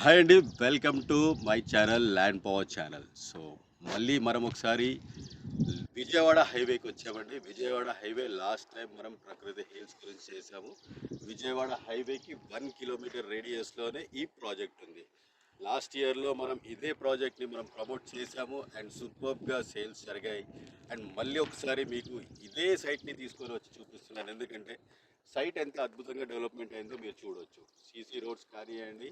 Hi అండి. Welcome to my channel land power channel. So మళ్ళీ మనం ఒకసారి విజయవాడ హైవేకి వచ్చామండి. విజయవాడ హైవే లాస్ట్ టైం మనం ప్రకృతి హిల్స్ గురించి చేసాము. విజయవాడ హైవేకి 1 కిలోమీటర్ రేడియస్లోనే ఈ ప్రాజెక్ట్ ఉంది. లాస్ట్ ఇయర్లో మనం ఇదే ప్రాజెక్ట్ని మనం ప్రమోట్ చేసాము అండ్ సూపర్బ్గా సేల్స్ జరిగాయి. అండ్ మళ్ళీ ఒకసారి మీకు ఇదే సైట్ని తీసుకొని వచ్చి చూపిస్తున్నాను. ఎందుకంటే సైట్ ఎంత అద్భుతంగా డెవలప్మెంట్ అయిందో మీరు చూడవచ్చు. సీసీ రోడ్స్ కానివ్వండి,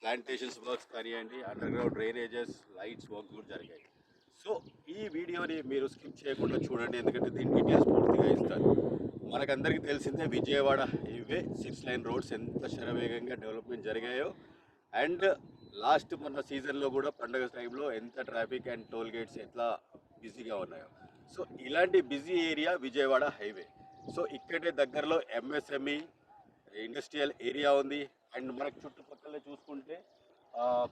ప్లాంటేషన్స్ వర్క్స్ కానివ్వండి, under ground drainages, lights work కూడా జరిగాయి. సో ఈ వీడియోని మీరు స్కిప్ చేయకుండా చూడండి, ఎందుకంటే దీని డీటెయిల్స్ పూర్తిగా ఇస్తాను. మనకందరికీ తెలిసిందే విజయవాడ హైవే 6 లైన్ రోడ్స్ ఎంత శరవేగంగా డెవలప్మెంట్ జరిగాయో. అండ్ లాస్ట్ మొన్న సీజన్లో కూడా పండగ టైంలో ఎంత ట్రాఫిక్ అండ్ టోల్ గేట్స్ ఎట్లా బిజీగా ఉన్నాయో. సో ఇలాంటి busy area Vijayawada highway. So ఇక్కడే దగ్గరలో ఎంఎస్ఎంఈ ఇండస్ట్రియల్ ఏరియా ఉంది. అండ్ మనకు చుట్టుపక్కల చూసుకుంటే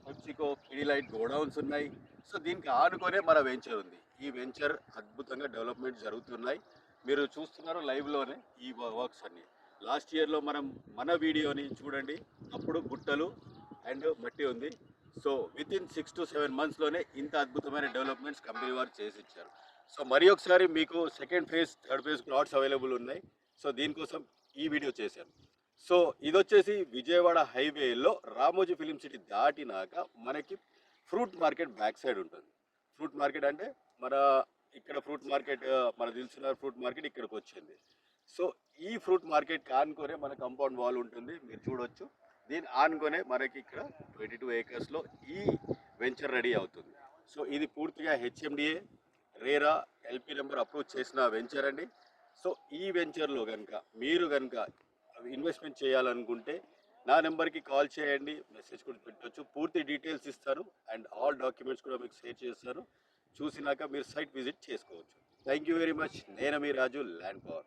పెప్సికో, పిడిలైట్ గోడౌన్స్ ఉన్నాయి. సో దీనికి ఆనుకొనే మన వెంచర్ ఉంది. ఈ వెంచర్ అద్భుతంగా డెవలప్మెంట్ జరుగుతున్నాయి. మీరు చూస్తున్నారు లైవ్లోనే ఈ వర్క్స్ అన్ని. లాస్ట్ ఇయర్లో మన వీడియోని చూడండి, అప్పుడు గుట్టలు అండ్ మట్టి ఉంది. సో వితిన్ 6 to 7 monthsలోనే ఇంత అద్భుతమైన డెవలప్మెంట్స్ కంపెనీ వారు చేసి ఇచ్చారు. సో మరి ఒకసారి మీకు second phase, third phase plots available ఉన్నాయి. సో దీనికోసం ఈ వీడియో చేశాను. సో ఇది వచ్చేసి విజయవాడ హైవేలో రామోజీ ఫిలిం సిటీ దాటినాక మనకి ఫ్రూట్ మార్కెట్ బ్యాక్ సైడ్ ఉంటుంది. ఫ్రూట్ మార్కెట్ అంటే మన ఇక్కడ ఫ్రూట్ మార్కెట్, మన దిల్సుఖ్నగర్ ఫ్రూట్ మార్కెట్ ఇక్కడికి వచ్చింది. సో ఈ ఫ్రూట్ మార్కెట్ ఆనుకొనే మన కాంపౌండ్ వాల్ ఉంటుంది, మీరు చూడొచ్చు. దీని ఆనుకొనే మనకి ఇక్కడ 22 acresలో ఈ వెంచర్ రెడీ అవుతుంది. సో ఇది పూర్తిగా HMDA, RERA, LP number approve చేసిన వెంచర్ అండి. సో ఈ వెంచర్లో కనుక మీరు కనుక ఇన్వెస్ట్మెంట్ చేయాలనుకుంటే నా నెంబర్కి కాల్ చేయండి, మెసేజ్ కూడా పెట్టవచ్చు. పూర్తి డీటెయిల్స్ ఇస్తాను అండ్ ఆల్ డాక్యుమెంట్స్ కూడా మీకు షేర్ చేస్తాను. చూసినాక మీరు సైట్ విజిట్ చేసుకోవచ్చు. Thank you very much. నేను మీ రాజు, ల్యాండ్ పవర్.